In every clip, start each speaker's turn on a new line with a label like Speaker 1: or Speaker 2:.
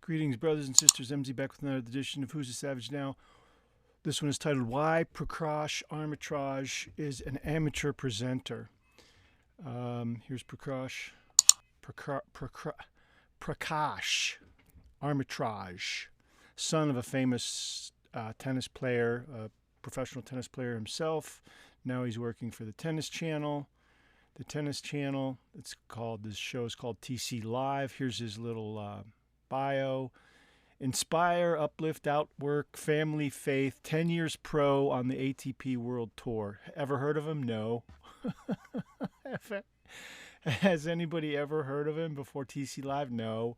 Speaker 1: Greetings, brothers and sisters. MZ back with another edition of Who's a Savage Now. This one is titled Why Prakash Armitraj is an Amateur Presenter. Here's Prakash Armitraj, son of a famous tennis player, a professional tennis player himself. Now he's working for the Tennis Channel. The Tennis Channel, this show is called TC Live. Here's his little bio. Inspire, uplift, outwork, family, faith, 10 years pro on the ATP World Tour. Ever heard of him? No. Has anybody ever heard of him before TC Live? No.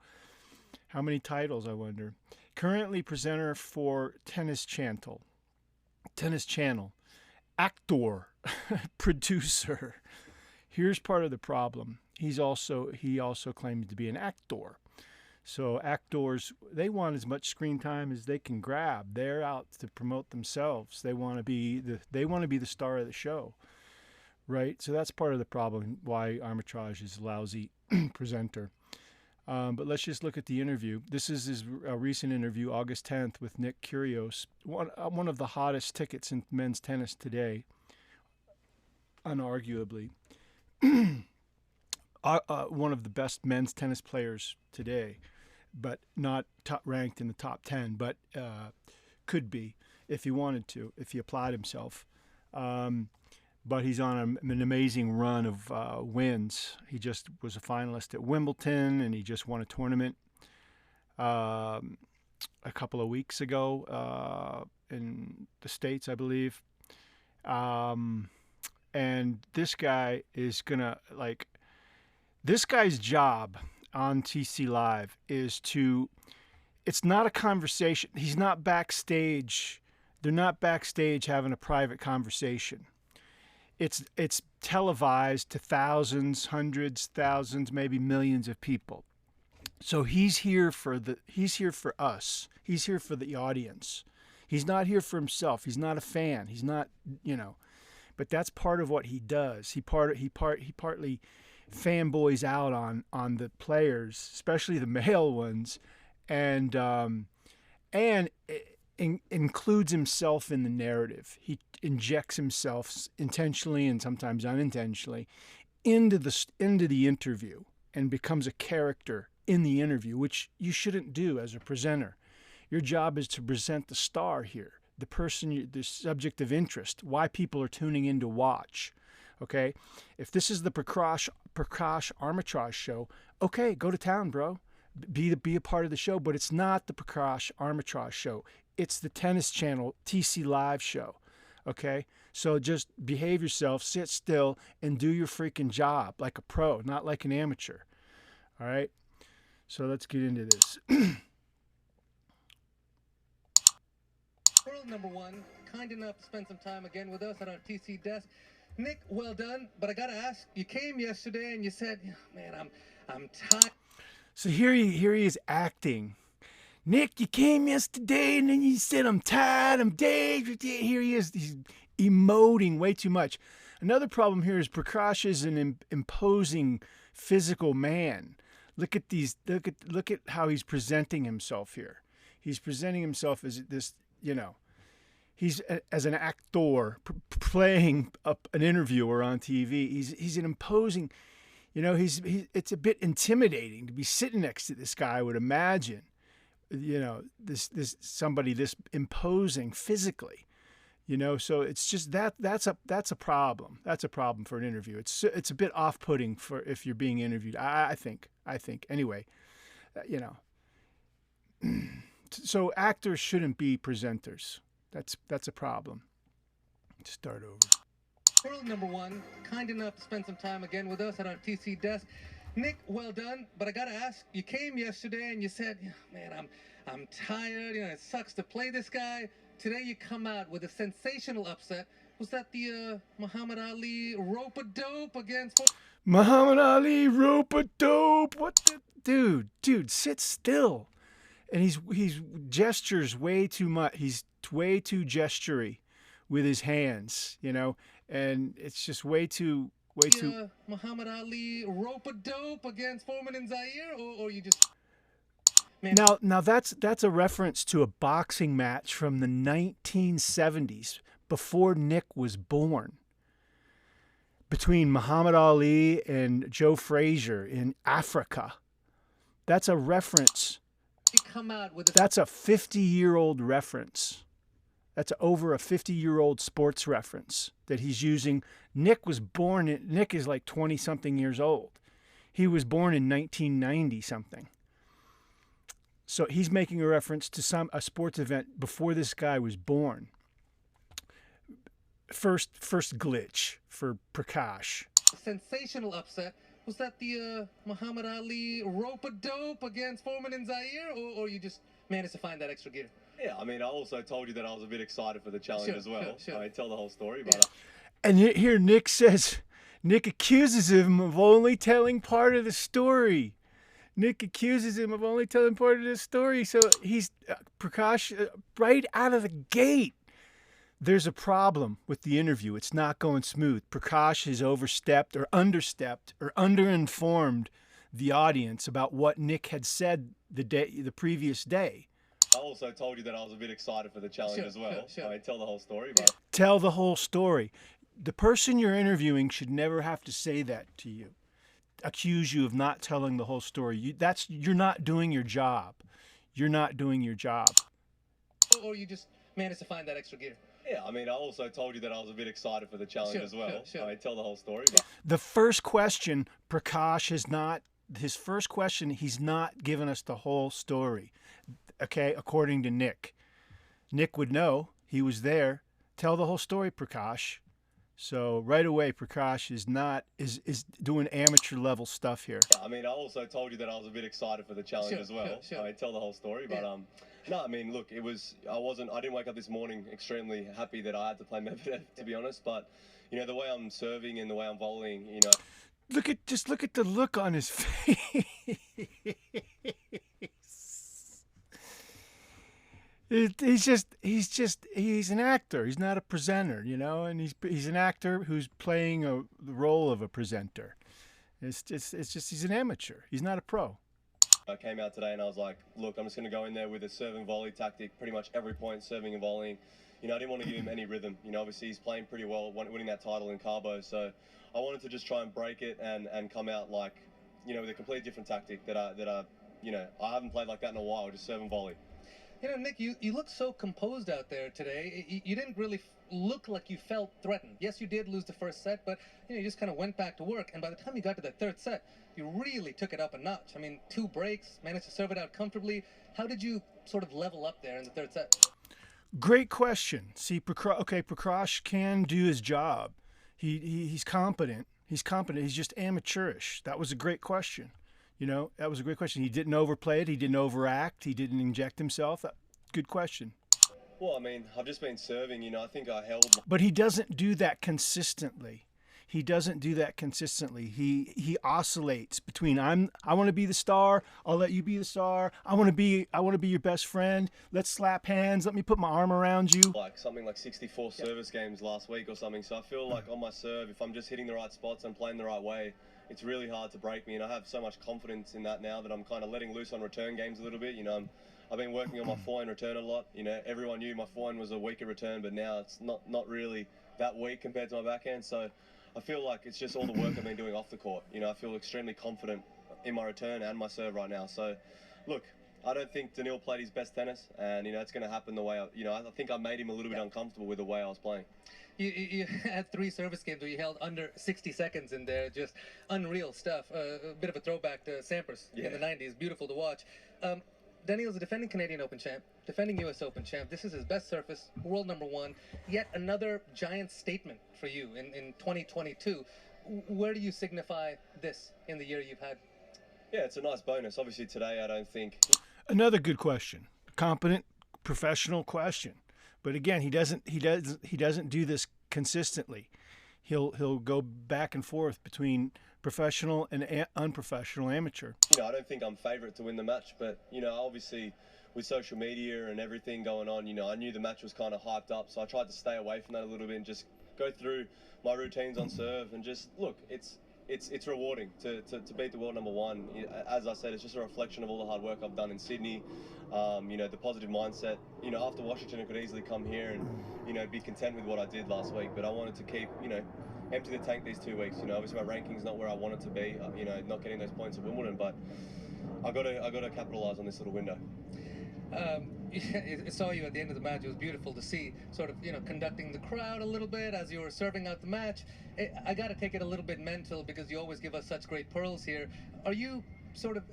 Speaker 1: How many titles, I wonder? Currently presenter for Tennis Channel. Actor, producer. Here's part of the problem. He also claims to be an actor. So actors, they want as much screen time as they can grab. They're out to promote themselves. They want to be the star of the show, right? So that's part of the problem. Why Armitraj is a lousy presenter. But let's just look at the interview. This is his recent interview, August 10th, with Nick Kyrgios, one of the hottest tickets in men's tennis today, unarguably. One of the best men's tennis players today, but not ranked in the top 10, but could be if he wanted to, if he applied himself. But he's on an amazing run of wins. He just was a finalist at Wimbledon, and he just won a tournament a couple of weeks ago in the States, I believe. And this guy is gonna this guy's job on TC Live is it's not a conversation. He's not backstage. They're not backstage having a private conversation. It's televised to thousands, hundreds, thousands, maybe millions of people. So he's here for us. He's here for the audience. He's not here for himself. He's not a fan. He's not, but that's part of what he does. He partly fanboys out on the players, especially the male ones, and includes himself in the narrative. He injects himself intentionally and sometimes unintentionally into the interview and becomes a character in the interview, which you shouldn't do as a presenter. Your job is to present the star here, the person, the subject of interest, why people are tuning in to watch. Okay, if this is the Prakash Armitraj show, okay, go to town, bro. Be a part of the show, but it's not the Prakash Armitraj show. It's the Tennis Channel TC Live show. Okay, so just behave yourself, sit still, and do your freaking job like a pro, not like an amateur. All right, so let's get into this.
Speaker 2: World number one, kind enough to spend some time again with us at our TC desk. Nick, well done, but I gotta ask, you came yesterday and you said, man, I'm tired.
Speaker 1: So here he is acting. Nick, you came yesterday and then you said, I'm tired, I'm dead. Here he is, he's emoting way too much. Another problem here is Prakash is an imposing physical man. Look at how he's presenting himself here. He's presenting himself as this, he's as an actor playing an interviewer on TV. He's an imposing, it's a bit intimidating to be sitting next to this guy, I would imagine. This somebody this imposing physically. So it's just that's a problem. That's a problem for an interview. It's a bit off-putting for if you're being interviewed. I think anyway. So actors shouldn't be presenters. That's a problem. Start over.
Speaker 2: World number one, kind enough to spend some time again with us at our TC desk. Nick, well done, but I gotta ask, you came yesterday and you said, man, I'm tired, it sucks to play this guy. Today you come out with a sensational upset. Was that the Muhammad Ali rope-a-dope against...
Speaker 1: Muhammad Ali rope-a-dope? What the... Dude, sit still. And he's gestures way too much. He's way too gestury with his hands, and it's just way too
Speaker 2: Muhammad Ali rope-a-dope against Foreman and Zaire, or you just... Man,
Speaker 1: Now that's a reference to a boxing match from the 1970s, before Nick was born, between Muhammad Ali and Joe Frazier in Africa. That's a reference.
Speaker 2: you come out with a
Speaker 1: That's a 50-year-old reference. That's over a 50-year-old sports reference that he's using. Nick is like 20-something years old. He was born in 1990 something. So he's making a reference to a sports event before this guy was born. First glitch for Prakash.
Speaker 2: sensational upset. Was that the Muhammad Ali rope-a-dope against Foreman and Zaire, or you just managed to find that extra gear?
Speaker 3: Yeah, I mean, I also told you that I was a bit excited for the challenge
Speaker 2: Sure,
Speaker 3: as well.
Speaker 2: sure.
Speaker 3: I tell the whole story, but
Speaker 1: And here Nick accuses him of only telling part of the story. Nick accuses him of only telling part of the story. So he's Prakash right out of the gate. There's a problem with the interview. It's not going smooth. Prakash has overstepped or understepped or underinformed the audience about what Nick had said the previous day.
Speaker 3: I also told you that I was a bit excited for the challenge
Speaker 2: Sure,
Speaker 3: as well.
Speaker 2: sure.
Speaker 3: I tell the whole story, but
Speaker 1: Tell the whole story. The person you're interviewing should never have to say that to you. Accuse you of not telling the whole story. You're not doing your job. You're not doing your job.
Speaker 2: Or you just managed to find that extra gear?
Speaker 3: yeah, I mean, I also told you that I was a bit excited for the challenge
Speaker 2: Sure,
Speaker 3: as well.
Speaker 2: sure.
Speaker 3: I tell the whole story, but
Speaker 1: The first question, Prakash he's not given us the whole story. Okay, according to Nick. Nick would know. He was there. Tell the whole story, Prakash. So right away, Prakash is doing amateur level stuff here.
Speaker 3: yeah, I mean, I also told you that I was a bit excited for the challenge
Speaker 2: Sure,
Speaker 3: as well.
Speaker 2: sure.
Speaker 3: I tell the whole story, but
Speaker 2: Yeah.
Speaker 3: no, I mean, look, I didn't wake up this morning extremely happy that I had to play Medvedev, to be honest. But the way I'm serving and the way I'm volleying,
Speaker 1: Look at the look on his face. He's an actor. He's not a presenter, and he's an actor who's playing the role of a presenter. It's just he's an amateur. He's not a pro.
Speaker 3: I came out today and I was like, look, I'm just going to go in there with a serve and volley tactic, pretty much every point, serving and volleying. I didn't want to give him any rhythm. Obviously he's playing pretty well, winning that title in Cabo. So I wanted to just try and break it and come out like, with a completely different tactic that I haven't played like that in a while, just serve and volley.
Speaker 2: Nick, you look so composed out there today. You didn't really look like you felt threatened. Yes, you did lose the first set, but you just kind of went back to work. And by the time you got to the third set, you really took it up a notch. I mean, 2 breaks, managed to serve it out comfortably. How did you sort of level up there in the third set?
Speaker 1: Great question. See, Prakash can do his job. He's competent. He's competent. He's just amateurish. That was a great question. That was a great question. He didn't overplay it. He didn't overact. He didn't inject himself. Good question.
Speaker 3: Well, I mean, I've just been serving, I think I held...
Speaker 1: But he doesn't do that consistently. He oscillates between I want to be the star. I'll let you be the star. I want to be your best friend. Let's slap hands. Let me put my arm around you.
Speaker 3: Like something like 64 service games last week or something. So I feel like on my serve, if I'm just hitting the right spots and playing the right way, it's really hard to break me. And I have so much confidence in that now that I'm kind of letting loose on return games a little bit. I've been working on my forehand return a lot. Everyone knew my forehand was a weaker return, but now it's not really that weak compared to my backhand. So I feel like it's just all the work I've been doing off the court. I feel extremely confident in my return and my serve right now. So, look, I don't think Daniil played his best tennis, and it's going to happen the way I think I made him a little bit uncomfortable with the way I was playing.
Speaker 2: You had 3 service games where you held under 60 seconds in there. Just unreal stuff. A bit of a throwback to Sampras in the 90s. Beautiful to watch. Daniil's a defending Canadian Open champ, defending U.S. Open champ. This is his best surface, world #1. Yet another giant statement for you in 2022. Where do you signify this in the year you've had?
Speaker 3: Yeah, it's a nice bonus. Obviously today I don't think...
Speaker 1: Another good question. Competent, professional question. But again, he doesn't do this consistently. He'll go back and forth between professional and unprofessional amateur.
Speaker 3: I don't think I'm favourite to win the match, but obviously with social media and everything going on, I knew the match was kind of hyped up, so I tried to stay away from that a little bit and just go through my routines on serve and just look. It's it's rewarding to beat the world number one. As I said, it's just a reflection of all the hard work I've done in Sydney. The positive mindset. After Washington, I could easily come here and be content with what I did last week. But I wanted to keep empty the tank these 2 weeks. Obviously my ranking's not where I want it to be. Not getting those points at Wimbledon, but I got to capitalize on this little window.
Speaker 2: I saw you at the end of the match. It was beautiful to see, sort of, conducting the crowd a little bit as you were serving out the match. I got to take it a little bit mental because you always give us such great pearls here. Are you sort of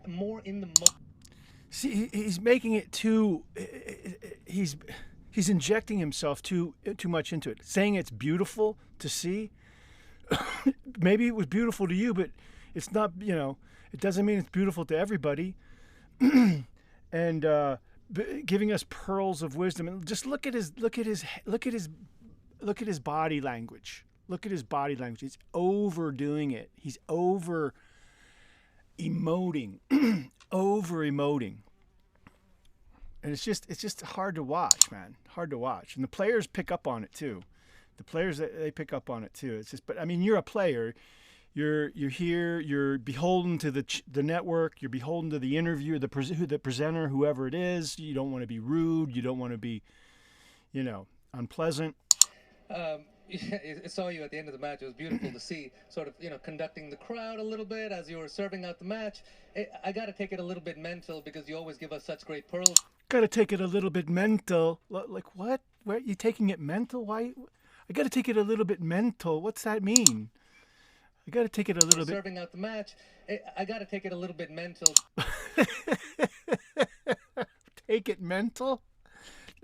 Speaker 2: more in the moment?
Speaker 1: See, he's making it too. He's injecting himself too much into it, saying it's beautiful to see. Maybe it was beautiful to you, but it's not. It doesn't mean it's beautiful to everybody. And giving us pearls of wisdom, and just look at his body language. Look at his body language. He's overdoing it. He's over emoting, over emoting, and it's just hard to watch, man. Hard to watch, and the players pick up on it too. The players, they pick up on it too. It's just, but I mean, you're a player. You're here. You're beholden to the network. You're beholden to the interviewer, the presenter, whoever it is. You don't want to be rude. You don't want to be, unpleasant.
Speaker 2: I saw you at the end of the match. It was beautiful to see, sort of, conducting the crowd a little bit as you were serving out the match. I got to take it a little bit mental because you always give us such great pearls.
Speaker 1: Got to take it a little bit mental. Like what? Where are you taking it mental? Why? I got to take it a little bit mental. What's that mean? I got to take it a little bit.
Speaker 2: Serving out the match. I got to take it a little bit mental.
Speaker 1: Take it mental?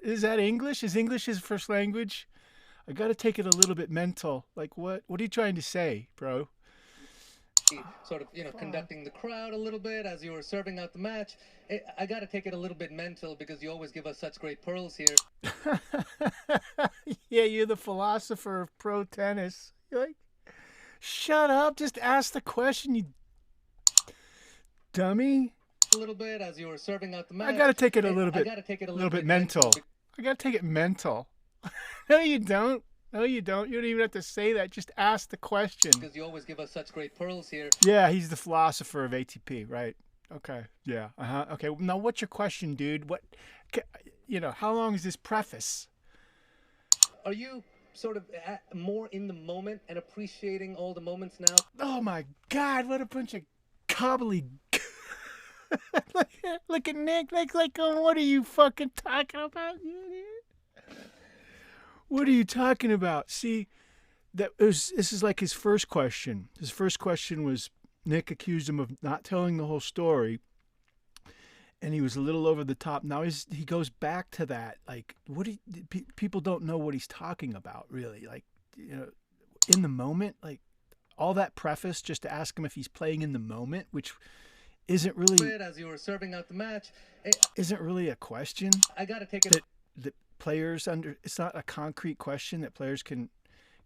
Speaker 1: Is that English? Is English his first language? I got to take it a little bit mental. Like what? What are you trying to say, bro?
Speaker 2: Sort of, conducting the crowd a little bit as you were serving out the match. I got to take it a little bit mental because you always give us such great pearls here.
Speaker 1: Yeah, you're the philosopher of pro tennis. You're like, shut up. Just ask the question, you dummy.
Speaker 2: A little bit as you were serving out the match.
Speaker 1: I got to take it a little bit.
Speaker 2: I got to take it a
Speaker 1: little bit mental. I got to take it mental. No, you don't. No, you don't. You don't even have to say that. Just ask the question.
Speaker 2: Because you always give us such great pearls here.
Speaker 1: Yeah, he's the philosopher of ATP, right? Okay. Yeah. Okay. Now, what's your question, dude? What? How long is this preface?
Speaker 2: Are you sort of more in the moment and appreciating all the moments now?
Speaker 1: Oh my God! What a bunch of cobbly. Look at Nick. Nick's like, oh, what are you fucking talking about, you idiot? What are you talking about? See, this is like his first question. His first question was Nick accused him of not telling the whole story, and he was a little over the top. Now he goes back to that. Like, people don't know what he's talking about, really. Like, in the moment, like all that preface just to ask him if he's playing in the moment, which isn't really.
Speaker 2: As you were serving out the match,
Speaker 1: isn't really a question.
Speaker 2: I got to take it.
Speaker 1: That players it's not a concrete question that players can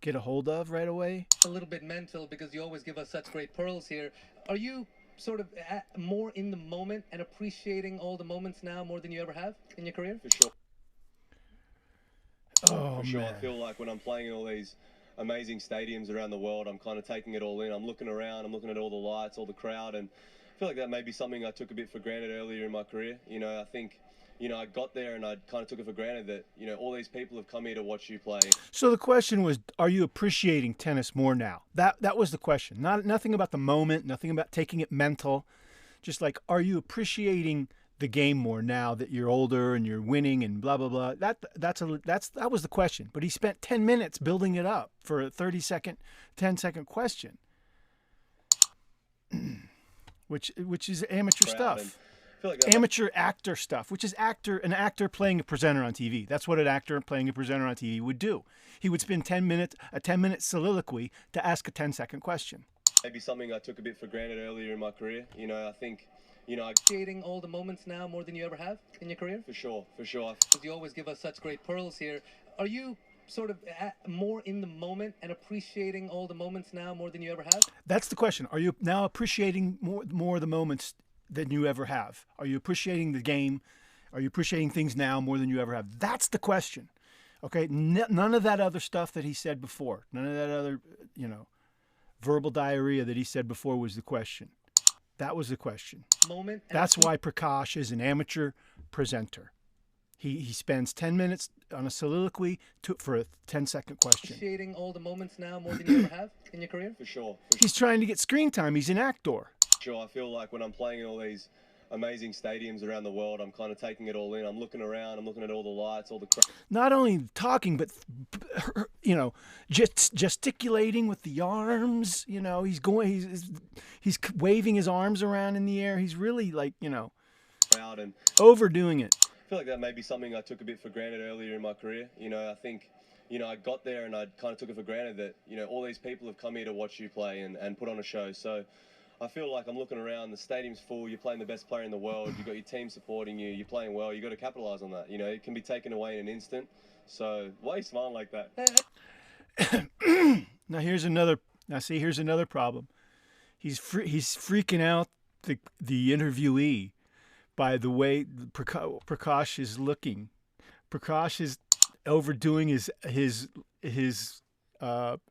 Speaker 1: get a hold of right away.
Speaker 2: A little bit mental because you always give us such great pearls here. Are you sort of more in the moment and appreciating all the moments now more than you ever have in your career?
Speaker 3: For sure.
Speaker 1: Oh,
Speaker 3: for sure.
Speaker 1: man.
Speaker 3: I feel like when I'm playing in all these amazing stadiums around the world, I'm kind of taking it all in. I'm looking around, I'm looking at all the lights, all the crowd, and I feel like that may be something I took a bit for granted earlier in my career. I think I got there and I kind of took it for granted that, all these people have come here to watch you play.
Speaker 1: So the question was, are you appreciating tennis more now? That was the question. Nothing about the moment, nothing about taking it mental. Just like, are you appreciating the game more now that you're older and you're winning and blah, blah, blah? That was the question. But he spent 10 minutes building it up for a 10-second question. Which is amateur stuff. Like amateur actor stuff, which is an actor playing a presenter on TV. That's what an actor playing a presenter on TV would do. He would spend a 10-minute soliloquy to ask a 10-second question.
Speaker 3: Maybe something I took a bit for granted earlier in my career. I think,
Speaker 2: appreciating all the moments now more than you ever have in your career?
Speaker 3: For sure.
Speaker 2: You always give us such great pearls here. Are you sort of more in the moment and appreciating all the moments now more than you ever have?
Speaker 1: That's the question. Are you now appreciating more the moments than you ever have? Are you appreciating the game? Are you appreciating things now more than you ever have? That's the question. Okay, none of that other stuff that he said before. None of that other, verbal diarrhea that he said before was the question. That was the question.
Speaker 2: Moment.
Speaker 1: That's why Prakash is an amateur presenter. He spends 10 minutes on a soliloquy for a 10-second question.
Speaker 2: Appreciating all the moments now more than you ever have in your career?
Speaker 3: For sure.
Speaker 1: He's trying to get screen time. He's an actor.
Speaker 3: Sure, I feel like when I'm playing in all these amazing stadiums around the world, I'm kind of taking it all in. I'm looking around, I'm looking at all the lights, all the
Speaker 1: not only talking, but gesticulating with the arms. He's waving his arms around in the air. He's really
Speaker 3: crowd and
Speaker 1: overdoing it.
Speaker 3: I feel like that may be something I took a bit for granted earlier in my career. I think, I got there and I kind of took it for granted that, all these people have come here to watch you play and put on a show. So I feel like I'm looking around, the stadium's full, you're playing the best player in the world, you've got your team supporting you, you're playing well, you've got to capitalise on that. It can be taken away in an instant. So why are you smiling like that?
Speaker 1: Now here's another problem. He's freaking out the interviewee by the way Prakash is looking. Prakash is overdoing his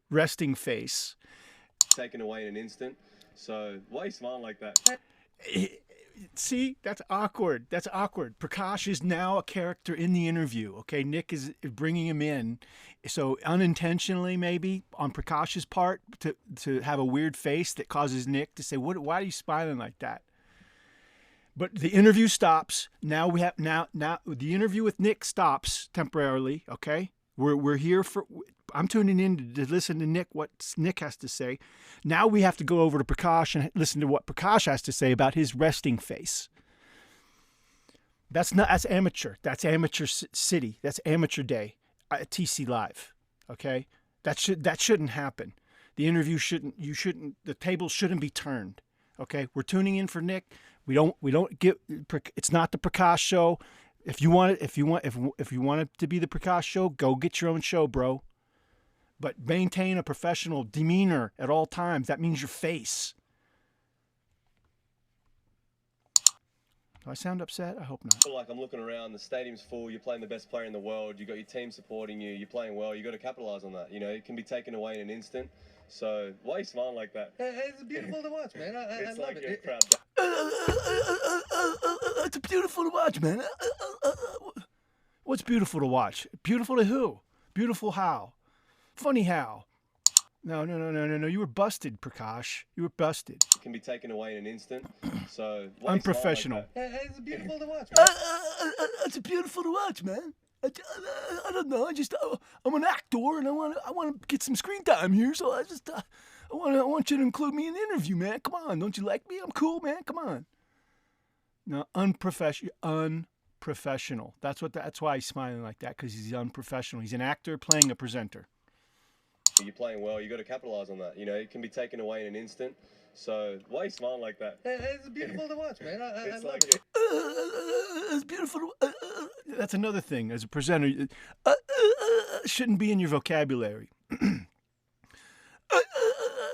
Speaker 1: resting face.
Speaker 3: Taken away in an instant. So why are you smiling like that?
Speaker 1: See, that's awkward. Prakash is now a character in the interview. Okay, Nick is bringing him in, so unintentionally maybe on Prakash's part to have a weird face that causes Nick to say, why are you smiling like that? But the interview stops. Now the interview with Nick stops temporarily. Okay, we're here for. I'm tuning in to listen to Nick, what Nick has to say. Now we have to go over to Prakash and listen to what Prakash has to say about his resting face. That's amateur. That's amateur city. That's amateur day at TC Live. Okay, that shouldn't happen. The interview the table shouldn't be turned. Okay, we're tuning in for Nick. We don't get. It's not the Prakash show. If you want it to be the Prakash show, go get your own show, bro. But maintain a professional demeanor at all times. That means your face. Do I sound upset? I hope not.
Speaker 3: I feel like I'm looking around, the stadium's full, you're playing the best player in the world, you've got your team supporting you, you're playing well, you've got to capitalise on that. It can be taken away in an instant. So why are you smiling like that?
Speaker 2: It's beautiful to watch, man. I love
Speaker 3: like
Speaker 2: it.
Speaker 3: Proud.
Speaker 1: It's beautiful to watch, man. What's beautiful to watch? Beautiful to who? Beautiful how? Funny how? No. You were busted, Prakash. You were busted.
Speaker 3: It can be taken away in an instant. So
Speaker 1: unprofessional.
Speaker 2: It's beautiful to watch, man.
Speaker 1: It's beautiful to watch, man. I don't know. I'm an actor and I want to get some screen time here. So I want you to include me in the interview, man. Come on, don't you like me? I'm cool, man. Come on. No, unprofessional. That's why he's smiling like that, because he's unprofessional. He's an actor playing a presenter.
Speaker 3: You're playing well, you got to capitalise on that. It can be taken away in an instant. So why are you smiling like that?
Speaker 2: It's beautiful to watch, man. I love it.
Speaker 1: It's beautiful. That's another thing as a presenter. Shouldn't be in your vocabulary.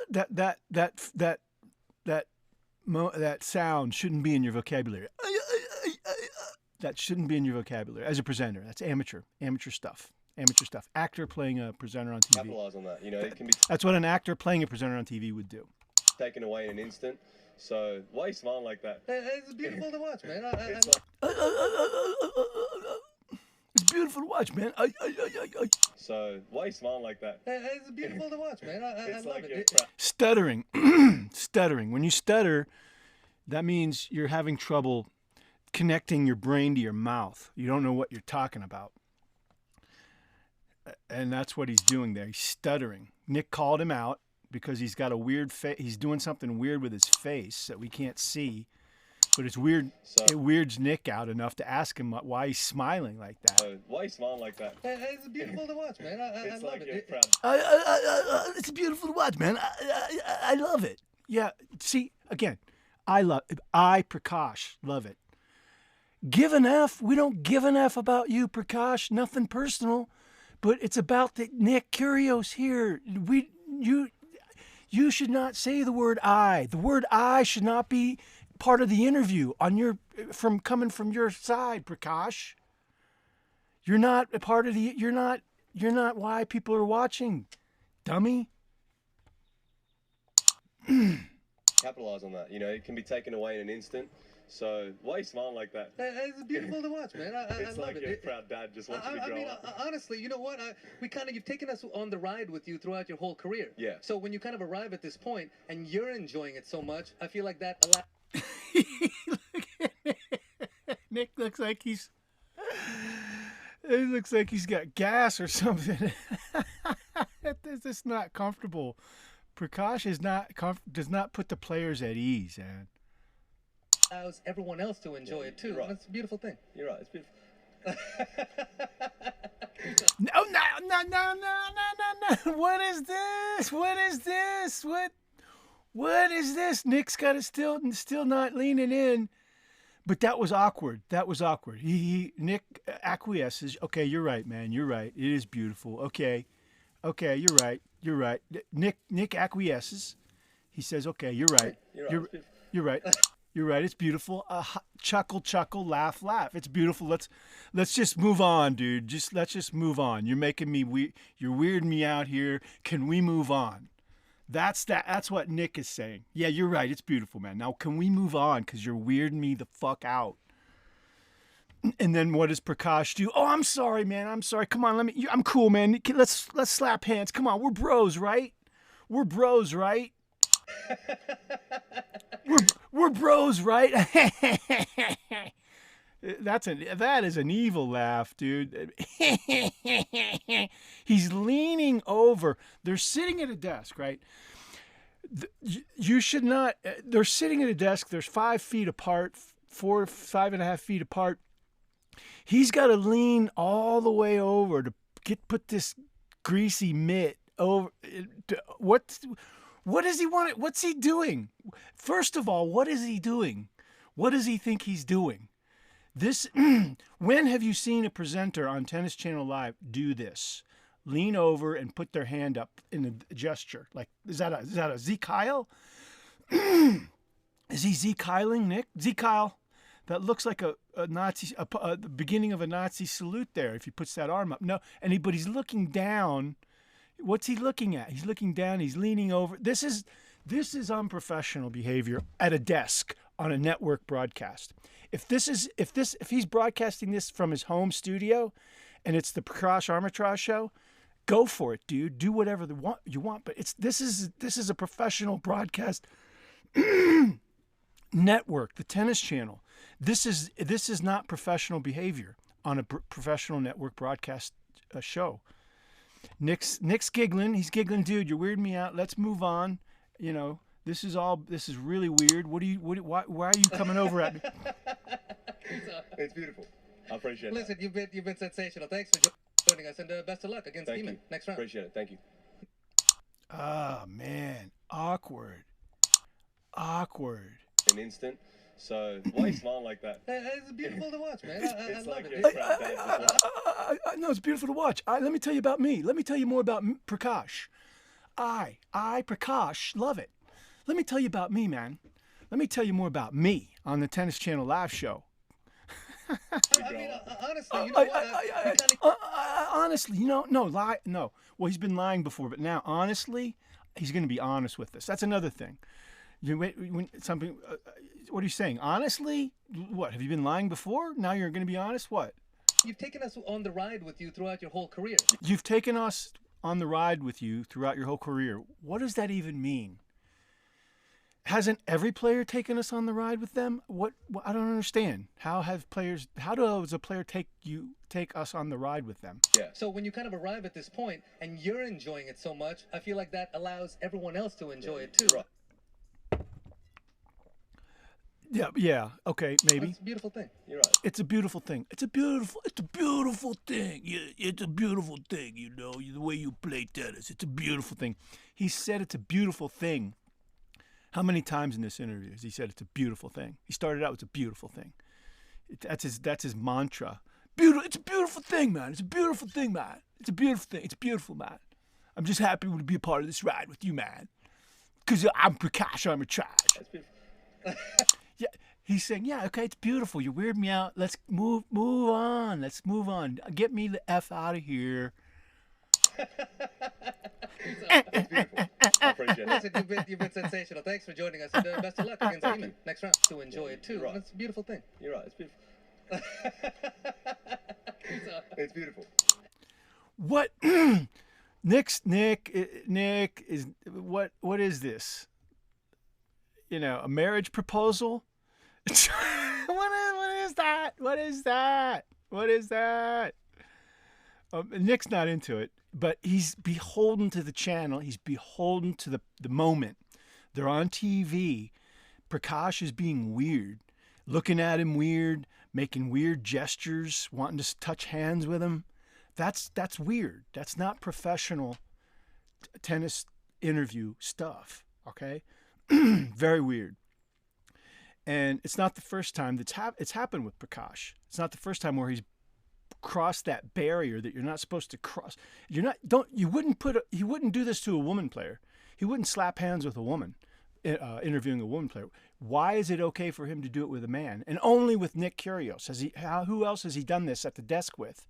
Speaker 1: That sound shouldn't be in your vocabulary. That shouldn't be in your vocabulary as a presenter. That's amateur stuff. Actor playing a presenter on TV.
Speaker 3: Capitalize on that. It can be.
Speaker 1: That's what an actor playing a presenter on TV would do.
Speaker 3: Taken away in an instant. So why are you smiling like that?
Speaker 2: It's beautiful to watch, man.
Speaker 1: It's beautiful to watch, man.
Speaker 3: So why are you smiling like that?
Speaker 2: It's beautiful to watch, man. I love it.
Speaker 1: Stuttering. Stuttering. When you stutter, that means you're having trouble connecting your brain to your mouth. You don't know what you're talking about. And that's what he's doing there. He's stuttering. Nick called him out because he's got a weird face. He's doing something weird with his face that we can't see. But it's weird. It weirds Nick out enough to ask him why he's smiling like that.
Speaker 3: Why are you smiling like that?
Speaker 2: It's beautiful to watch, man. I love it.
Speaker 1: It's beautiful to watch, man. I love it. Yeah. See, again, Prakash, love it. Give an F. We don't give an F about you, Prakash. Nothing personal. But it's about Nick Kyrgios here. You should not say the word I. The word I should not be part of the interview coming from your side, Prakash. You're not a part of the. You're not why people are watching, dummy.
Speaker 3: capitalize on that. You know, it can be taken away in an instant. So why are you smiling like that?
Speaker 2: It's beautiful to watch, man. I
Speaker 3: It's
Speaker 2: love
Speaker 3: like
Speaker 2: it.
Speaker 3: you're a proud dad just wants you to
Speaker 2: I
Speaker 3: grow
Speaker 2: mean,
Speaker 3: up.
Speaker 2: honestly, you know what? You've taken us on the ride with you throughout your whole career.
Speaker 3: Yeah.
Speaker 2: So when you kind of arrive at this point and you're enjoying it so much, I feel like that allows.
Speaker 1: Nick looks like he's. It looks like he's got gas or something. It's just not comfortable. Prakash is not does not put the players at ease, man.
Speaker 2: Allows everyone else to enjoy it too.
Speaker 3: Right.
Speaker 2: That's a beautiful thing.
Speaker 3: You're right. It's beautiful.
Speaker 1: No. What is this? What is this? Nick's got it still not leaning in. But that was awkward. Nick acquiesces. Okay, you're right, man. You're right. It is beautiful. Okay, you're right. Nick acquiesces. He says, "Okay, you're right. You're right. You're right. It's beautiful." Chuckle, laugh. It's beautiful. Let's just move on, dude. Let's just move on. You're making me you're weirding me out here. Can we move on? That's what Nick is saying. Yeah, you're right. It's beautiful, man. Now, can we move on? Because you're weirding me the fuck out. And then what does Prakash do? Oh, I'm sorry, man. I'm sorry. Come on, I'm cool, man. Let's slap hands. Come on, we're bros, right? We're bros, right? we're bros, right? That is an evil laugh, dude. He's leaning over. They're sitting at a desk, right? You should not. They're sitting at a desk. They're 5 feet apart, 5.5 feet apart. He's got to lean all the way over to put this greasy mitt over. What does he want? What's he doing? First of all, what is he doing? What does he think he's doing? When have you seen a presenter on Tennis Channel Live do this? Lean over and put their hand up in a gesture. Like, is that a Z Kyle? Is he Z Kyling, Nick? Z Kyle. That looks like a Nazi, the beginning of a Nazi salute there. If he puts that arm up, no. But he's looking down. What's he looking at? He's looking down. He's leaning over. This is unprofessional behavior at a desk on a network broadcast. If he's broadcasting this from his home studio, and it's the Prakash Armitraj show, go for it, dude. Do whatever you want. But this is a professional broadcast network, the Tennis Channel. This is not professional behavior on a professional network broadcast show. Nick's giggling. He's giggling, dude. You're weirding me out. Let's move on. You know, this is really weird. Why are you coming over at me?
Speaker 3: It's beautiful. I appreciate it.
Speaker 2: Listen, you've been sensational. Thanks for joining us, and best of luck against Demon next round.
Speaker 3: Appreciate it. Thank you.
Speaker 1: Oh man, awkward.
Speaker 3: An instant. So why are you smiling like that?
Speaker 2: It's beautiful to watch, man. I love it.
Speaker 3: You're a proud dad just wants
Speaker 1: No, it's beautiful to watch. Let me tell you about me. Let me tell you more about Prakash. I, Prakash, love it. Let me tell you about me, man. Let me tell you more about me on the Tennis Channel Live show.
Speaker 2: I mean, honestly, you know what?
Speaker 1: Honestly, no. Well, he's been lying before, but now, honestly, he's going to be honest with us. That's another thing. What are you saying? Honestly? What? Have you been lying before? Now you're going to be honest? What?
Speaker 2: You've taken us on the ride with you throughout your whole career.
Speaker 1: You've taken us on the ride with you throughout your whole career. What does that even mean? Hasn't every player taken us on the ride with them? What I don't understand. How does a player take us on the ride with them?
Speaker 3: Yeah.
Speaker 2: So when you kind of arrive at this point and you're enjoying it so much, I feel like that allows everyone else to enjoy it too.
Speaker 3: Right.
Speaker 1: Yeah, okay, maybe.
Speaker 2: It's a beautiful thing.
Speaker 3: You're right.
Speaker 1: It's a beautiful thing. It's a beautiful thing. It's a beautiful thing, you know, the way you play tennis. It's a beautiful thing. He said it's a beautiful thing. How many times in this interview has he said it's a beautiful thing? He started out with a beautiful thing. That's his mantra. It's a beautiful thing, man. It's a beautiful thing, man. It's a beautiful thing. It's beautiful, man. I'm just happy to be a part of this ride with you, man. Because I'm Prakash Armitraj.
Speaker 3: That's beautiful.
Speaker 1: Yeah, he's saying, yeah, okay, it's beautiful. You weird me out. Let's move on. Let's move on. Get me the F out of here.
Speaker 3: It's beautiful. I appreciate it.
Speaker 2: Listen, you've been sensational. Thanks for joining us, and best of luck against Demon next round. To enjoy it too.
Speaker 3: Right.
Speaker 2: It's a beautiful thing.
Speaker 3: You're right. It's beautiful. It's beautiful.
Speaker 1: What? Nick is what is this? You know, a marriage proposal? What is that? What is that? What is that? Nick's not into it, but he's beholden to the channel. He's beholden to the moment. They're on TV. Prakash is being weird, looking at him weird, making weird gestures, wanting to touch hands with him. That's weird. That's not professional tennis interview stuff, okay? Very weird. And it's not the first time it's happened with Prakash. It's not the first time where he's crossed that barrier that you're not supposed to cross. You wouldn't do this to a woman player. He wouldn't slap hands with a woman, interviewing a woman player. Why is it okay for him to do it with a man? And only with Nick Kyrgios. Who else has he done this at the desk with?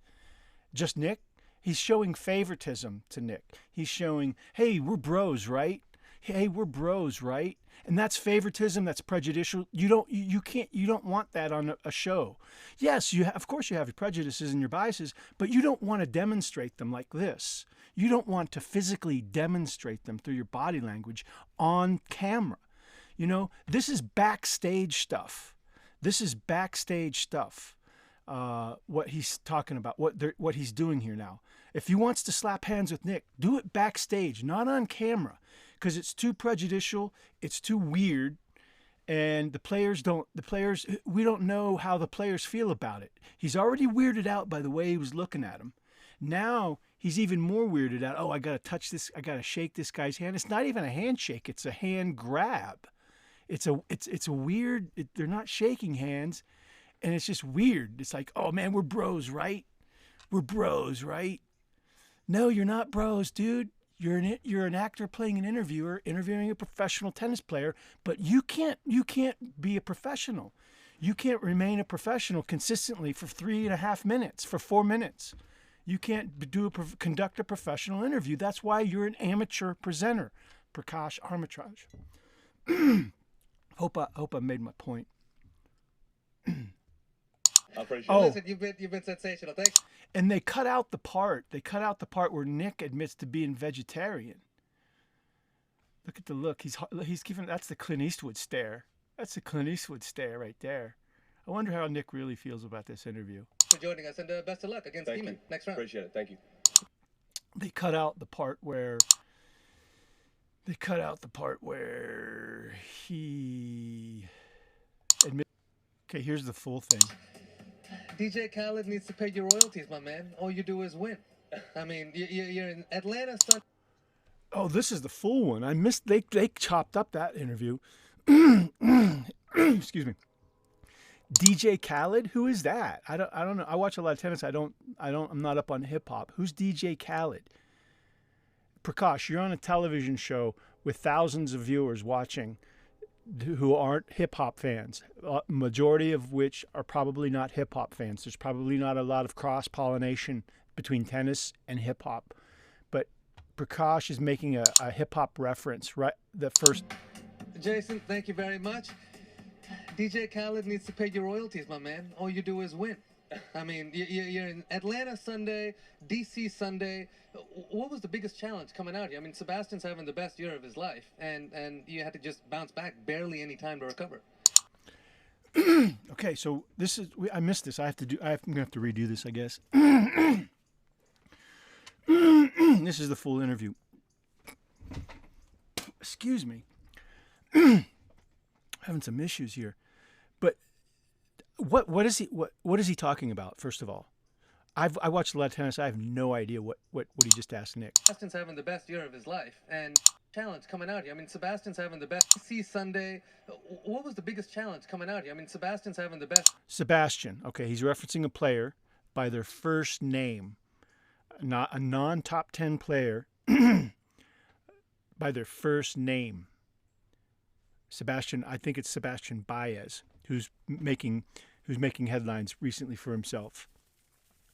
Speaker 1: Just Nick? He's showing favoritism to Nick. He's showing, hey, we're bros, right? Hey, we're bros, right? And that's favoritism. That's prejudicial. You don't want that on a show. Yes, of course you have your prejudices and your biases, but you don't want to demonstrate them like this. You don't want to physically demonstrate them through your body language on camera. You know, this is backstage stuff. This is backstage stuff. What he's talking about, what he's doing here now. If he wants to slap hands with Nick, do it backstage, not on camera, because it's too prejudicial, it's too weird, and we don't know how the players feel about it. He's already weirded out by the way he was looking at him. Now he's even more weirded out. Oh, I got to touch this, I got to shake this guy's hand. It's not even a handshake, it's a hand grab. It's a weird, they're not shaking hands. And it's just weird. It's like, oh man, we're bros, right? We're bros, right? No, you're not bros, dude. You're an actor playing an interviewer, interviewing a professional tennis player, but you can't be a professional. You can't remain a professional consistently for 3.5 minutes, for 4 minutes. You can't conduct a professional interview. That's why you're an amateur presenter. Prakash Armitraj. Hope I made my point.
Speaker 3: I appreciate
Speaker 1: Oh.
Speaker 3: it.
Speaker 2: Listen, you've been sensational. Thanks.
Speaker 1: And they cut out the part. They cut out the part where Nick admits to being vegetarian. Look at the look. He's giving. That's the Clint Eastwood stare. That's the Clint Eastwood stare right there. I wonder how Nick really feels about this interview.
Speaker 2: For joining us, and best of luck against
Speaker 3: Thank
Speaker 2: Demon
Speaker 3: you.
Speaker 2: next round.
Speaker 3: Appreciate it. Thank you.
Speaker 1: They cut out the part where he admit. Okay, here's the full thing.
Speaker 2: DJ Khaled needs to pay your royalties, my man. All you do is win. I mean, you're in Atlanta, son.
Speaker 1: Oh, this is the full one. I missed. They chopped up that interview. Excuse me. DJ Khaled, who is that? I don't know. I watch a lot of tennis. I'm not up on hip hop. Who's DJ Khaled? Prakash, you're on a television show with thousands of viewers watching who aren't hip hop fans. Majority of which are probably not hip hop fans. There's probably not a lot of cross pollination between tennis and hip hop. But Prakash is making a hip hop reference, right? The first.
Speaker 2: Jason, thank you very much. DJ Khaled needs to pay your royalties, my man. All you do is win. I mean, you're in Atlanta Sunday, DC Sunday. What was the biggest challenge coming out here? I mean, Sebastian's having the best year of his life, and you had to just bounce back, barely any time to recover.
Speaker 1: Okay, so I missed this. I'm gonna have to redo this, I guess. This is the full interview. Excuse me. Having some issues here, but what is he talking about? First of all, I watched a lot of tennis. I have no idea what he just asked Nick.
Speaker 2: Sebastian's having the best year of his life, and challenge coming out here. I mean, Sebastian's having the best. DC Sunday. What was the biggest challenge coming out here? I mean, Sebastian's having the best.
Speaker 1: Sebastian. Okay, he's referencing a player by their first name, not a non-top 10 player by their first name. Sebastian, I think it's Sebastian Baez, who's making headlines recently for himself.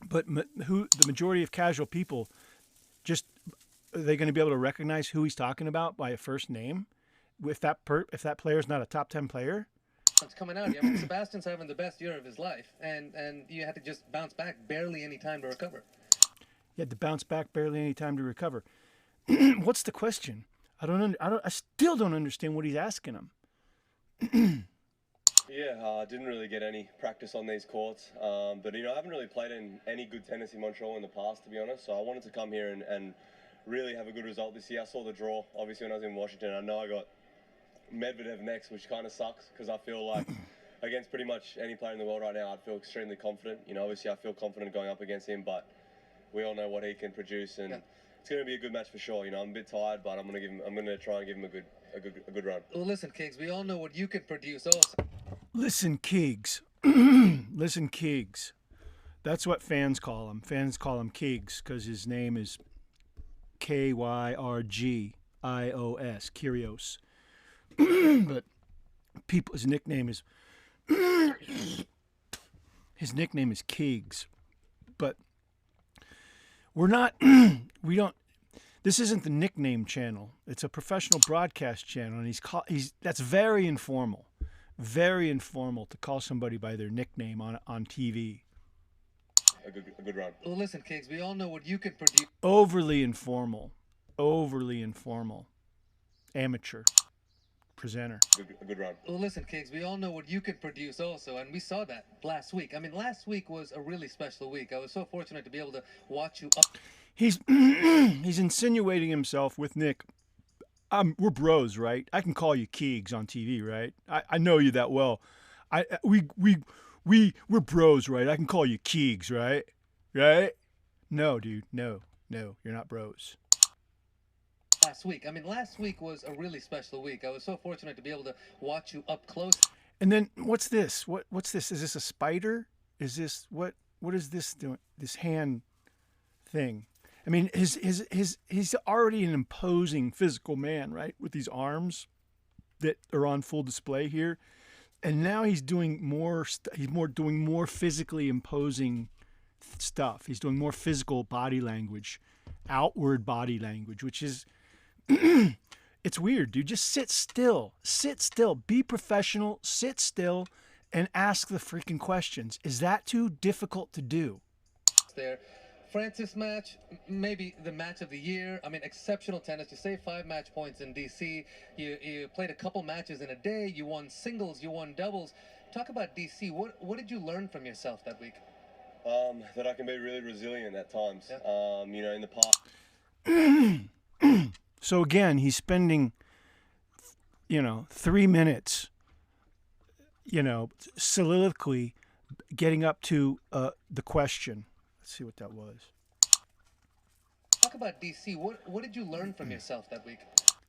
Speaker 1: But the majority of casual people just are they going to be able to recognize who he's talking about by a first name? If that player's not a top 10 player?
Speaker 2: It's coming out. I mean, Sebastian's having the best year of his life, and you had to just bounce back, barely any time to recover.
Speaker 1: You had to bounce back, barely any time to recover. What's the question? I still don't understand what he's asking him.
Speaker 3: Yeah, I didn't really get any practice on these courts, but I haven't really played in any good tennis in Montreal in the past, to be honest. So I wanted to come here and really have a good result this year. I saw the draw, obviously, when I was in Washington. I know I got Medvedev next, which kind of sucks because I feel like against pretty much any player in the world right now, I'd feel extremely confident. Obviously, I feel confident going up against him, but we all know what he can produce, and it's going to be a good match for sure. I'm a bit tired, but I'm going to try and give him a good run.
Speaker 2: Well, listen, Kiggs, we all know what you can produce also.
Speaker 1: Listen, Kiggs. Listen, Kiggs. That's what fans call him. Fans call him Kiggs because his name is Kyrgios, Kyrgios. But his nickname is Kiggs. But this isn't the nickname channel. It's a professional broadcast channel, and that's very informal. Very informal to call somebody by their nickname on TV.
Speaker 3: A good run.
Speaker 2: Well, listen, Kiggs, we all know what you can produce.
Speaker 1: Overly informal. Amateur presenter.
Speaker 3: A good run.
Speaker 2: Well, listen, Kiggs, we all know what you can produce also, and we saw that last week. I mean, last week was a really special week. I was so fortunate to be able to watch you up.
Speaker 1: He's insinuating himself with Nick. We're bros, right? I can call you Kiggs on TV, right? I know you that well. We're bros, right? I can call you Kiggs, right? Right? No, dude, no, you're not bros.
Speaker 2: Last week. I mean, last week was a really special week. I was so fortunate to be able to watch you up close.
Speaker 1: And then what's this? What's this? Is this a spider? Is this what is this doing? This hand thing? I mean, he's already an imposing physical man, right? With these arms that are on full display here, and now he's doing more. Doing more physically imposing stuff. He's doing more physical body language, outward body language, which is it's weird, dude. Just sit still, be professional, sit still, and ask the freaking questions. Is that too difficult to do?
Speaker 2: There. Francis match, maybe the match of the year. I mean, exceptional tennis. You saved 5 match points in DC. You played a couple matches in a day. You won singles. You won doubles. Talk about DC. What did you learn from yourself that week?
Speaker 3: That I can be really resilient at times.
Speaker 2: Yeah.
Speaker 3: In the past.
Speaker 1: So again, he's spending, 3 minutes, soliloquy, getting up to the question. Let's see what that was.
Speaker 2: Talk about DC. What did you learn from yourself that week?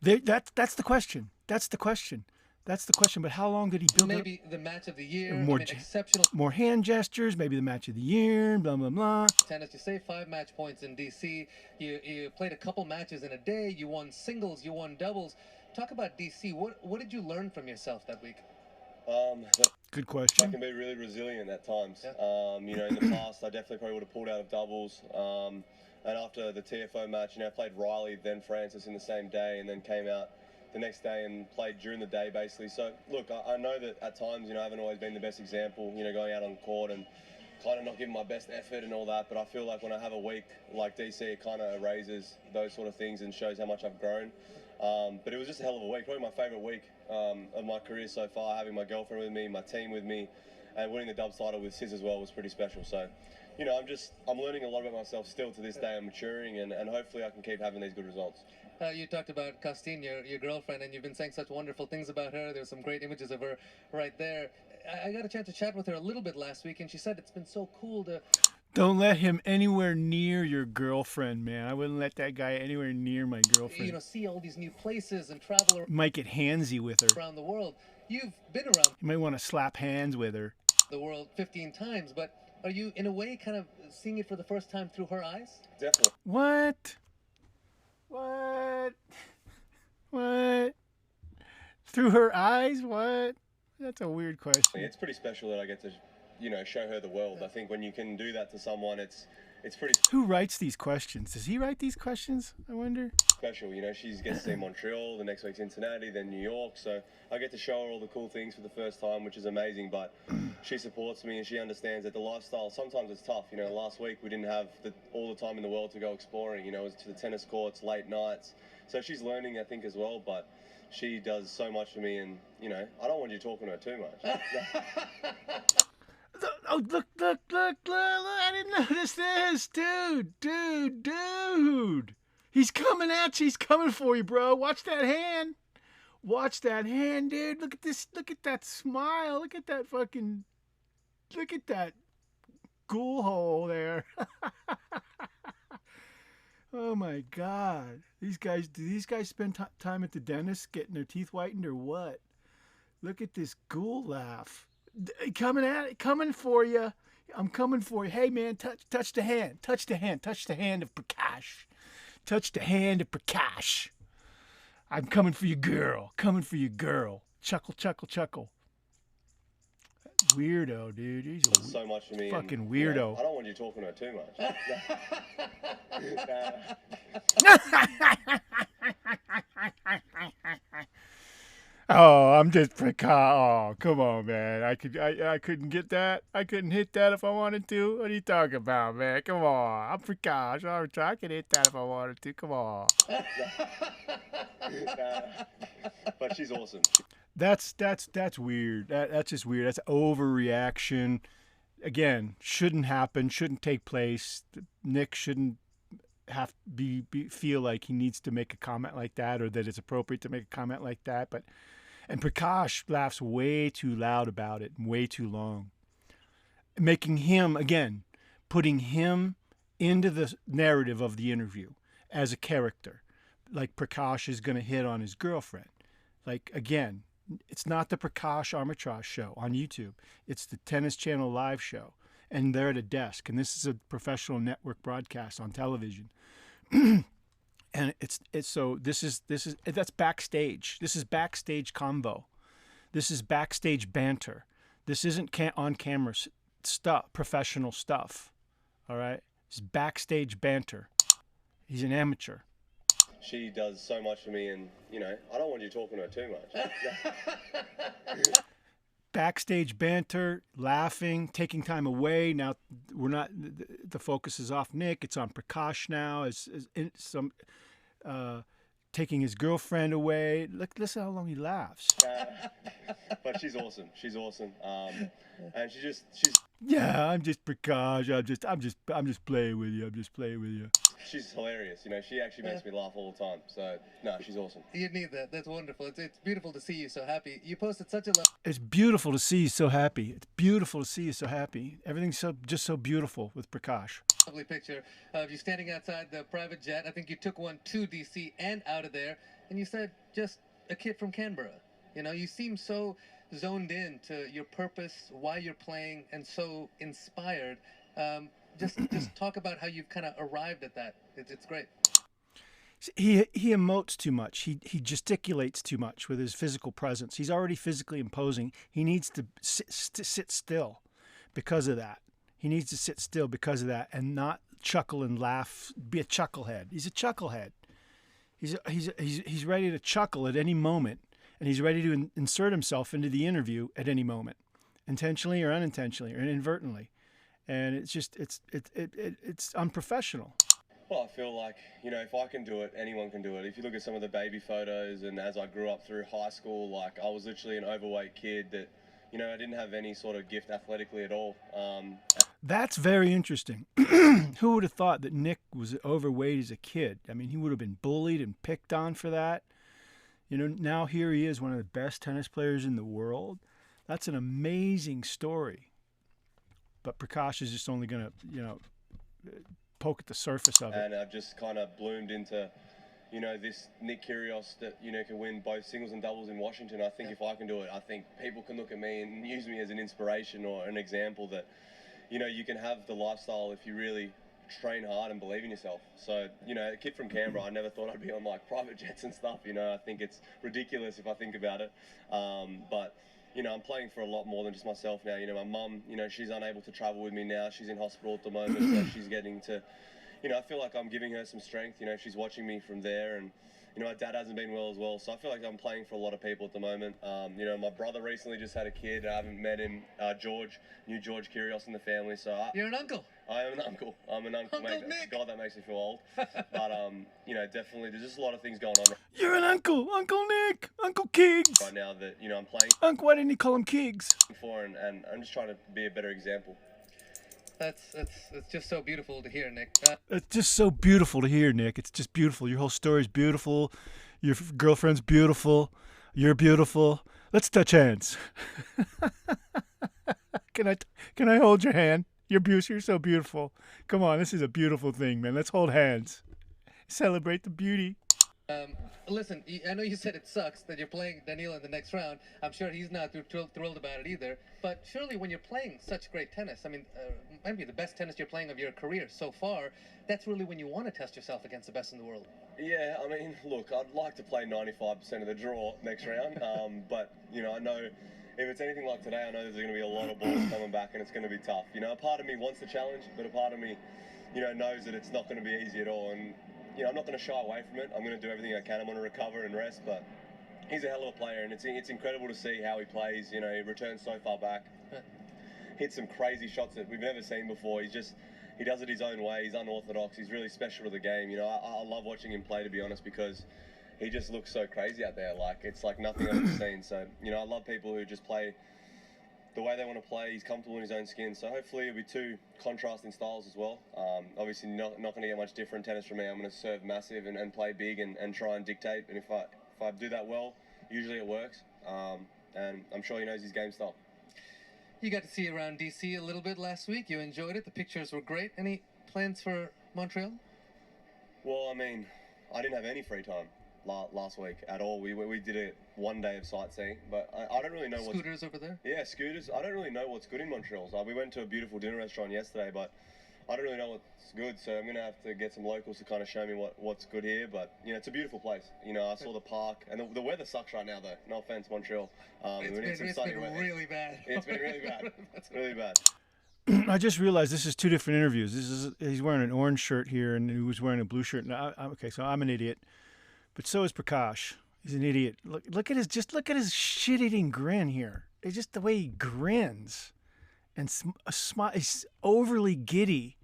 Speaker 1: That's the question. That's the question. But how long did he build it?
Speaker 2: Maybe the match of the year.
Speaker 1: More,
Speaker 2: exceptional.
Speaker 1: More hand gestures. Maybe the match of the year. Blah blah blah.
Speaker 2: Tennis. You saved 5 match points in DC. You played a couple matches in a day. You won singles. You won doubles. Talk about DC. What did you learn from yourself that week?
Speaker 1: Good question.
Speaker 3: I can be really resilient at times.
Speaker 2: Yeah.
Speaker 3: In the past, I definitely probably would have pulled out of doubles. And after the TFO match, I played Riley, then Francis in the same day, and then came out the next day and played during the day, basically. So, look, I know that at times, I haven't always been the best example, going out on court and kind of not giving my best effort and all that. But I feel like when I have a week like DC, it kind of erases those sort of things and shows how much I've grown. But it was just a hell of a week, probably my favourite week of my career so far. Having my girlfriend with me, my team with me, and winning the dubs title with Sis as well was pretty special. So, I'm learning a lot about myself still to this day. I'm maturing, and hopefully I can keep having these good results.
Speaker 2: You talked about Costine, your girlfriend, and you've been saying such wonderful things about her. There's some great images of her right there. I got a chance to chat with her a little bit last week, and she said it's been so cool to...
Speaker 1: Don't let him anywhere near your girlfriend, man. I wouldn't let that guy anywhere near my girlfriend.
Speaker 2: See all these new places and travel
Speaker 1: might get handsy with her.
Speaker 2: Around the world. You've been around...
Speaker 1: You might want to slap hands with her.
Speaker 2: ...the world 15 times, but are you, in a way, kind of seeing it for the first time through her eyes?
Speaker 3: Definitely.
Speaker 1: What? Through her eyes? What? That's a weird question.
Speaker 3: It's pretty special that I get to show her the world. I think when you can do that to someone, it's pretty
Speaker 1: Who writes these questions? Does he write these questions, I wonder?
Speaker 3: special. She gets to see Montreal, the next week Cincinnati, then New York. So I get to show her all the cool things for the first time, which is amazing. But she supports me and she understands that the lifestyle, sometimes it's tough. Last week we didn't have all the time in the world to go exploring. It was to the tennis courts, late nights. So she's learning, I think, as well. But she does so much for me, and I don't want you talking to her too much.
Speaker 1: Oh, look, I didn't notice this. Dude. He's coming at you. He's coming for you, bro. Watch that hand. Watch that hand, dude. Look at this. Look at that smile. Look at that ghoul hole there. Oh, my God. Do these guys spend time at the dentist getting their teeth whitened or what? Look at this ghoul laugh. Coming for you. I'm coming for you. Hey, man, touch the hand. Touch the hand of Prakash. Touch the hand of Prakash. I'm coming for you, girl. Chuckle. Weirdo, dude. He's
Speaker 3: so much for me.
Speaker 1: Fucking weirdo.
Speaker 3: I don't want you talking to her too much.
Speaker 1: Oh, I'm just Prakash. Oh, come on, man. I couldn't get that. I couldn't hit that if I wanted to. What are you talking about, man? Come on. I'm Prakash. I can hit that if I wanted to. Come on.
Speaker 3: But she's awesome.
Speaker 1: That's weird. That's just weird. That's overreaction. Again, shouldn't happen. Shouldn't take place. Nick shouldn't have feel like he needs to make a comment like that, or that it's appropriate to make a comment like that. And Prakash laughs way too loud about it and way too long, making him, again, putting him into the narrative of the interview as a character, like Prakash is going to hit on his girlfriend. Like, again, it's not the Prakash Armitraj show on YouTube. It's the Tennis Channel live show. And they're at a desk. And this is a professional network broadcast on television. And that's backstage. This is backstage convo. This is backstage banter. This isn't on camera stuff, professional stuff. All right? It's backstage banter. He's an amateur.
Speaker 3: She does so much for me, and I don't want you talking to her too much.
Speaker 1: Backstage banter, laughing, taking time away. Now the focus is off Nick. It's on Prakash now. Taking his girlfriend away. Listen how long he laughs.
Speaker 3: But she's awesome. And she's.
Speaker 1: Yeah, I'm just Prakash. I'm just playing with you.
Speaker 3: She's hilarious. She actually makes me laugh all the time. So, no, she's awesome.
Speaker 2: You need that. That's wonderful. It's beautiful to see you so happy. You posted such a
Speaker 1: It's beautiful to see you so happy. It's beautiful to see you so happy. Everything's just so beautiful with Prakash.
Speaker 2: lovely picture of you standing outside the private jet. I think you took one to DC and out of there. And you said, just a kid from Canberra. You seem so zoned in to your purpose, why you're playing, and so inspired. Just talk about how you've kind of arrived at that. It's great.
Speaker 1: He emotes too much. He gesticulates too much with his physical presence. He's already physically imposing. He needs to sit still because of that. He needs to sit still because of that and not chuckle and laugh, be a chucklehead. He's a chucklehead. He's ready to chuckle at any moment, and he's ready to insert himself into the interview at any moment, intentionally or unintentionally or inadvertently. And it's unprofessional.
Speaker 3: Well, I feel like, if I can do it, anyone can do it. If you look at some of the baby photos, and as I grew up through high school, like, I was literally an overweight kid that, I didn't have any sort of gift athletically at all.
Speaker 1: That's very interesting. Who would have thought that Nick was overweight as a kid? I mean, he would have been bullied and picked on for that. Now here he is, one of the best tennis players in the world. That's an amazing story. But Prakash is just only going to, poke at the surface of it.
Speaker 3: And I've just kind of bloomed into, this Nick Kyrgios that, can win both singles and doubles in Washington. I think if I can do it, I think people can look at me and use me as an inspiration or an example that, you can have the lifestyle if you really train hard and believe in yourself. So, a kid from Canberra, I never thought I'd be on like private jets and stuff. I think it's ridiculous if I think about it. But, you know, I'm playing for a lot more than just myself now. You know, my mum, you know, she's unable to travel with me now. She's in hospital at the moment, so she's getting to, you know, I feel like I'm giving her some strength. You know, she's watching me from there, and you know, my dad hasn't been well as well, so I feel like I'm playing for a lot of people at the moment. You know, my brother recently just had a kid. I haven't met him. George, new George Kyrgios in the family. So
Speaker 2: You're an uncle.
Speaker 3: I am an uncle. I'm an uncle.
Speaker 2: Uncle Nick.
Speaker 3: God, that makes me feel old. But you know, definitely, there's just a lot of things going on
Speaker 1: You're an uncle, Uncle Nick, Uncle Kiggs.
Speaker 3: right now that you know I'm playing
Speaker 1: Uncle, why didn't he call him Kiggs?
Speaker 3: for, and I'm just trying to be a better example.
Speaker 2: That's just so beautiful to hear, Nick.
Speaker 1: It's just so beautiful to hear, Nick. It's just beautiful. Your whole story's beautiful. Your girlfriend's beautiful. You're beautiful. Let's touch hands. Can I hold your hand? You're so beautiful. Come on, this is a beautiful thing, man. Let's hold hands. Celebrate the beauty.
Speaker 2: Listen, I know you said it sucks that you're playing Daniil in the next round. I'm sure he's not thrilled about it either. But surely when you're playing such great tennis, I mean, might be the best tennis you're playing of your career so far, that's really when you want to test yourself against the best in the world.
Speaker 3: Yeah, I mean, look, I'd like to play 95% of the draw next round, but, you know, I know if it's anything like today, I know there's going to be a lot of balls coming back and it's going to be tough. You know, a part of me wants the challenge, but a part of me, you know, knows that it's not going to be easy at all. And, you know, I'm not going to shy away from it. I'm going to do everything I can. I'm going to recover and rest, but he's a hell of a player, and it's incredible to see how he plays. You know, he returns so far back, hits some crazy shots that we've never seen before. He does it his own way. He's unorthodox. He's really special to the game. You know, I love watching him play, to be honest, because he just looks so crazy out there. Like, it's like nothing I've ever seen. So, you know, I love people who just play the way they want to play. He's comfortable in his own skin. So hopefully it'll be two contrasting styles as well. Obviously not going to get much different tennis from me. I'm going to serve massive and play big and try and dictate. And if I do that well, usually it works. And I'm sure he knows his game style.
Speaker 2: You got to see around DC a little bit last week. You enjoyed it. The pictures were great. Any plans for Montreal?
Speaker 3: Well, I mean, I didn't have any free time last week at all. We did it one day of sightseeing, but I don't really know what
Speaker 2: Scooters over there?
Speaker 3: Yeah, scooters. I don't really know what's good in Montreal. So we went to a beautiful dinner restaurant yesterday, but I don't really know what's good. So I'm going to have to get some locals to kind of show me what's good here. But, you know, it's a beautiful place. You know, I saw the park, and the weather sucks right now, though. No offense, Montreal.
Speaker 2: It's been really bad.
Speaker 3: It's been really bad. It's really bad.
Speaker 1: I just realized this is two different interviews. He's wearing an orange shirt here, and he was wearing a blue shirt. Okay, so I'm an idiot, but so is Prakash. He's an idiot. Look at his shit-eating grin here. It's just the way he grins, and he's overly giddy.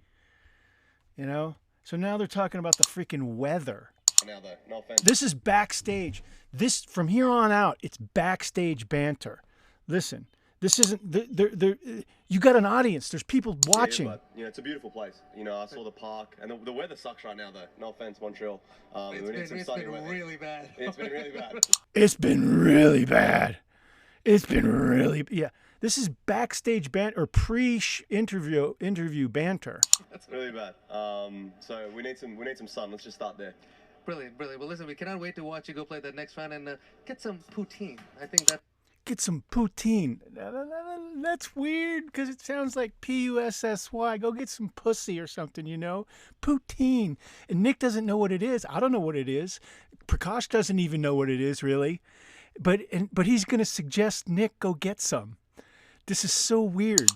Speaker 1: You know. So now they're talking about the freaking weather.
Speaker 3: Now though, no offense.
Speaker 1: This is backstage. This from here on out, it's backstage banter. Listen. This isn't. You got an audience. There's people watching.
Speaker 3: Yeah, but, you know, it's a beautiful place. You know, I saw the park, and the weather sucks right now, though. No offense, Montreal.
Speaker 2: It's been really bad.
Speaker 3: It's been really bad.
Speaker 1: It's been really bad. It's been really yeah. This is backstage banter or pre-interview banter.
Speaker 3: That's really bad. So we need some sun. Let's just start there.
Speaker 2: Brilliant. Well, listen, we cannot wait to watch you go play that next round and get some poutine. I think that.
Speaker 1: Get some poutine. That's weird because it sounds like P-U-S-S-Y. Go get some pussy or something, you know? Poutine. And Nick doesn't know what it is. I don't know what it is. Prakash doesn't even know what it is, really. But he's going to suggest Nick go get some. This is so weird.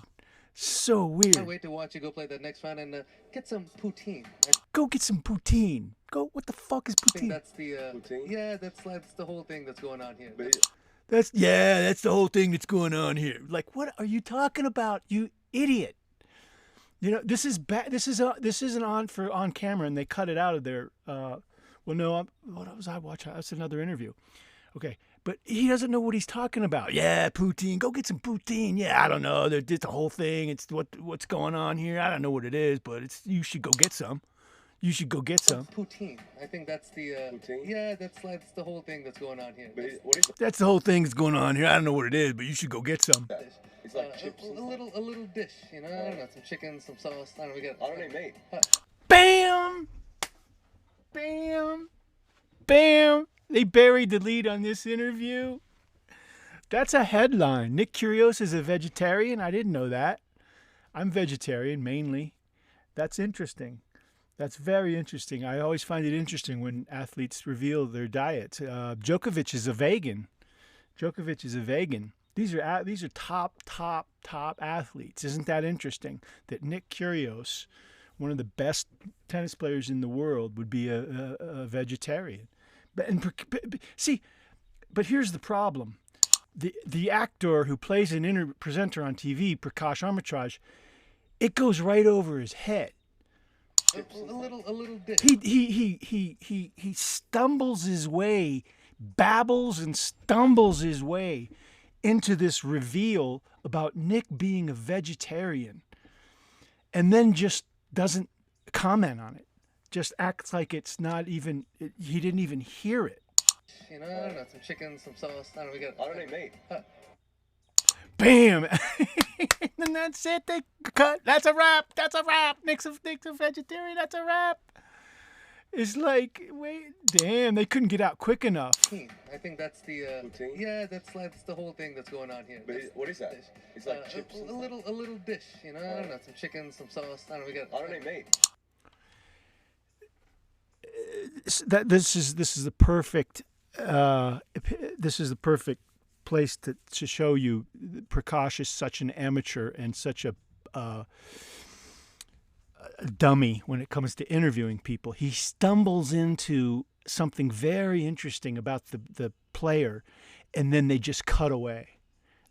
Speaker 1: So weird.
Speaker 2: I can't wait to watch you go play that next round and get some poutine.
Speaker 1: Go get some poutine. Go. What the fuck is
Speaker 2: I think
Speaker 1: poutine?
Speaker 2: that's the
Speaker 3: Poutine?
Speaker 2: Yeah, that's the whole thing that's going on here.
Speaker 1: That's the whole thing that's going on here. Like, what are you talking about, you idiot? You know, this isn't on camera, and they cut it out of there. Well, no, what was I watching? That's another interview. Okay, but he doesn't know what he's talking about. Yeah, poutine. Go get some poutine. Yeah, I don't know. It's the whole thing. It's what's going on here. I don't know what it is, but you should go get some. You should go get some.
Speaker 2: Poutine. I think that's the
Speaker 3: Poutine?
Speaker 2: Yeah, that's the whole thing that's going on here.
Speaker 1: That's the whole thing that's going on here. I don't know what it is, but you should go get some.
Speaker 3: It's like chips.
Speaker 2: A little dish, you know. I don't know, some chicken, some sauce. I don't
Speaker 3: need meat.
Speaker 1: Bam! Bam! Bam! They buried the lead on this interview. That's a headline. Nick Kyrgios is a vegetarian. I didn't know that. I'm vegetarian mainly. That's interesting. That's very interesting. I always find it interesting when athletes reveal their diet. Djokovic is a vegan. These are top athletes. Isn't that interesting? That Nick Kyrgios, one of the best tennis players in the world, would be a vegetarian. But here's the problem: the actor who plays an presenter on TV, Prakash Armitraj, it goes right over his head.
Speaker 2: A little bit.
Speaker 1: He stumbles his way, babbles and stumbles his way into this reveal about Nick being a vegetarian, and then just doesn't comment on it. Just acts like it's not even, he didn't even hear it.
Speaker 2: You know, I don't know, some chicken, some sauce. I
Speaker 3: don't eat meat.
Speaker 1: Bam! And that's it. They cut. That's a wrap. Nick's a vegetarian. That's a wrap. It's like, wait, damn, they couldn't get out quick enough.
Speaker 2: I think that's the
Speaker 3: poutine?
Speaker 2: Yeah, that's the whole thing that's going on here.
Speaker 3: But what is that?
Speaker 2: Dish.
Speaker 3: It's like chips.
Speaker 2: A little dish. You know, I don't know, some chicken, some sauce. I don't eat meat.
Speaker 1: This is the perfect. This is the perfect place to show you Prakash is such an amateur and such a dummy when it comes to interviewing people. He stumbles into something very interesting about the player, and then they just cut away.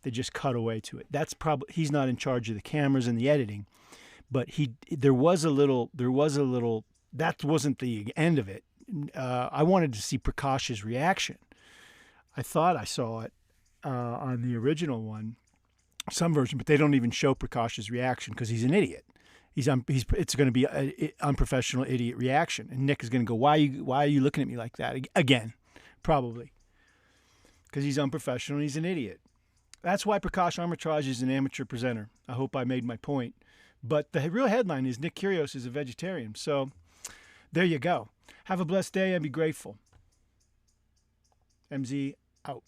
Speaker 1: They just cut away to it. That's probably, he's not in charge of the cameras and the editing, but there was a little. That wasn't the end of it. I wanted to see Prakash's reaction. I thought I saw it on the original one, some version, but they don't even show Prakash's reaction because he's an idiot. It's going to be an unprofessional idiot reaction, and Nick is going to go, why are you looking at me like that again? Probably because he's unprofessional and he's an idiot. That's why Prakash Armitraj is an amateur presenter. I hope I made my point. But the real headline is Nick Kyrgios is a vegetarian. So there you go. Have a blessed day and be grateful. MZ out.